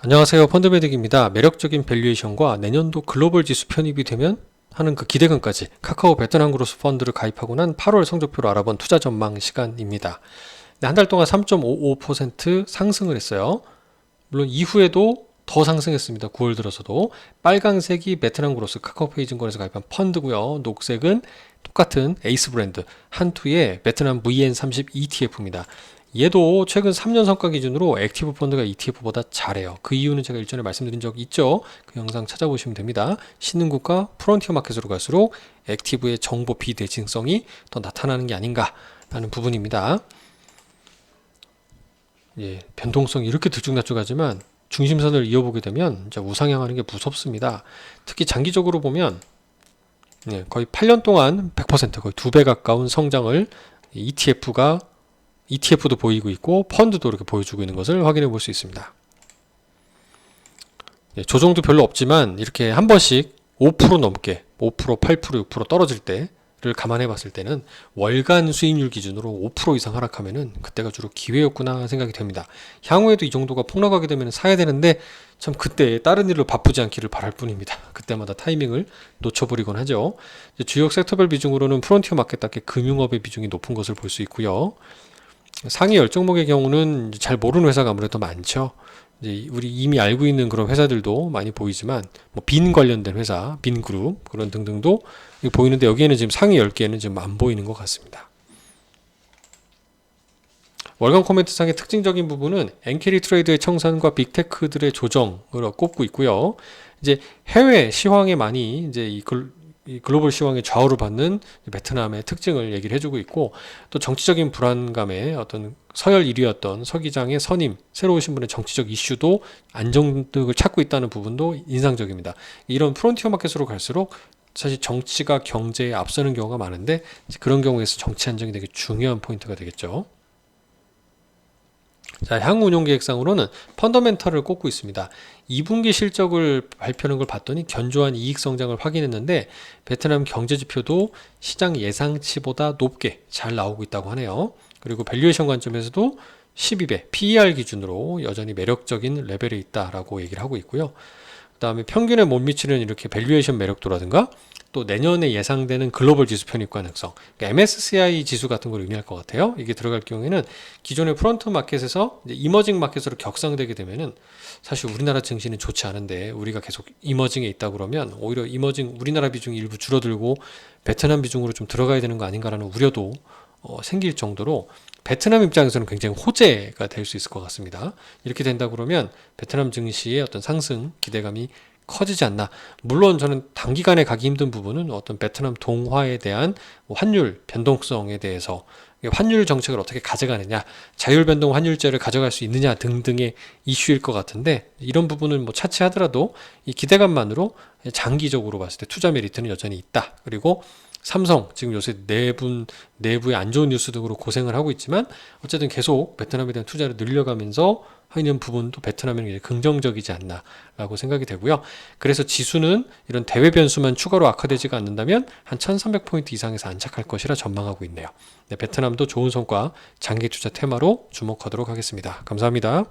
안녕하세요. 펀드매직입니다. 매력적인 밸류에이션과 내년도 글로벌 지수 편입이 되면 하는 그 기대감까지 카카오 베트남 그로스 펀드를 가입하고 난 8월 성적표로 알아본 투자 전망 시간입니다. 한 달 동안 3.55% 상승을 했어요. 물론 이후에도 더 상승했습니다. 9월 들어서도. 빨강색이 베트남 그로스 카카오페이 증권에서 가입한 펀드고요. 녹색은 똑같은 에이스 브랜드 한투의 베트남 VN30 ETF입니다. 얘도 최근 3년 성과 기준으로 액티브 펀드가 ETF보다 잘해요. 그 이유는 제가 일전에 말씀드린 적 있죠. 그 영상 찾아보시면 됩니다. 신흥국가 프론티어 마켓으로 갈수록 액티브의 정보 비대칭성이 더 나타나는 게 아닌가라는 부분입니다. 변동성이 이렇게 들쭉날쭉하지만 중심선을 이어보게 되면 진짜 우상향하는 게 무섭습니다. 특히 장기적으로 보면 거의 8년 동안 100% 거의 2배 가까운 성장을 ETF도 보이고 있고 펀드도 이렇게 보여주고 있는 것을 확인해 볼 수 있습니다. 조정도 별로 없지만 이렇게 한 번씩 5% 넘게 5%, 8%, 6% 떨어질 때를 감안해 봤을 때는 월간 수익률 기준으로 5% 이상 하락하면은 그때가 주로 기회였구나 생각이 됩니다. 향후에도 이 정도가 폭락하게 되면 사야 되는데 참 그때 다른 일로 바쁘지 않기를 바랄 뿐입니다. 그때마다 타이밍을 놓쳐버리곤 하죠. 주요 섹터별 비중으로는 프론티어 마켓답게 금융업의 비중이 높은 것을 볼 수 있고요. 상위 10종목의 경우는 잘 모르는 회사가 아무래도 많죠. 이제 우리 이미 알고 있는 그런 회사들도 많이 보이지만 빈 관련된 회사, 빈 그룹 그런 등등도 보이는데 여기에는 지금 상위 10개는 지금 안 보이는 것 같습니다. 월간 코멘트상의 특징적인 부분은 엔캐리 트레이드의 청산과 빅테크들의 조정을 꼽고 있고요. 이제 해외 시황에 많이 이제 이 글로벌 시황의 좌우를 받는 베트남의 특징을 얘기를 해주고 있고 또 정치적인 불안감에 어떤 서열 1위였던 서 기장의 선임, 새로 오신 분의 정치적 이슈도 안정력을 찾고 있다는 부분도 인상적입니다. 이런 프론티어 마켓으로 갈수록 사실 정치가 경제에 앞서는 경우가 많은데 그런 경우에서 정치 안정이 되게 중요한 포인트가 되겠죠. 자, 향후 운용 계획상으로는 펀더멘털을 꼽고 있습니다. 2분기 실적을 발표하는 걸 봤더니 견조한 이익 성장을 확인했는데 베트남 경제 지표도 시장 예상치보다 높게 잘 나오고 있다고 하네요. 그리고 밸류에이션 관점에서도 12배 PER 기준으로 여전히 매력적인 레벨에 있다라고 얘기를 하고 있고요. 그 다음에 평균에 못 미치는 이렇게 밸류에이션 매력도라든가 또 내년에 예상되는 글로벌 지수 편입 가능성, 그러니까 MSCI 지수 같은 걸 의미할 것 같아요. 이게 들어갈 경우에는 기존의 프론트 마켓에서 이제 이머징 마켓으로 격상되게 되면은 사실 우리나라 증시는 좋지 않은데 우리가 계속 이머징에 있다 그러면 오히려 이머징 우리나라 비중이 일부 줄어들고 베트남 비중으로 좀 들어가야 되는 거 아닌가라는 우려도 생길 정도로 베트남 입장에서는 굉장히 호재가 될 수 있을 것 같습니다. 이렇게 된다 그러면 베트남 증시의 어떤 상승 기대감이 커지지 않나. 물론 저는 단기간에 가기 힘든 부분은 어떤 베트남 동화에 대한 환율 변동성에 대해서 환율 정책을 어떻게 가져가느냐, 자율변동 환율제를 가져갈 수 있느냐 등등의 이슈일 것 같은데 이런 부분은 차치하더라도 이 기대감만으로 장기적으로 봤을 때 투자 메리트는 여전히 있다. 그리고 삼성 지금 요새 내부의 안 좋은 뉴스 등으로 고생을 하고 있지만 어쨌든 계속 베트남에 대한 투자를 늘려가면서 하는 부분도 베트남에는 굉장히 긍정적이지 않나라고 생각이 되고요. 그래서 지수는 이런 대외 변수만 추가로 악화되지가 않는다면 한 1300포인트 이상에서 안착할 것이라 전망하고 있네요. 네, 베트남도 좋은 성과 장기 투자 테마로 주목하도록 하겠습니다. 감사합니다.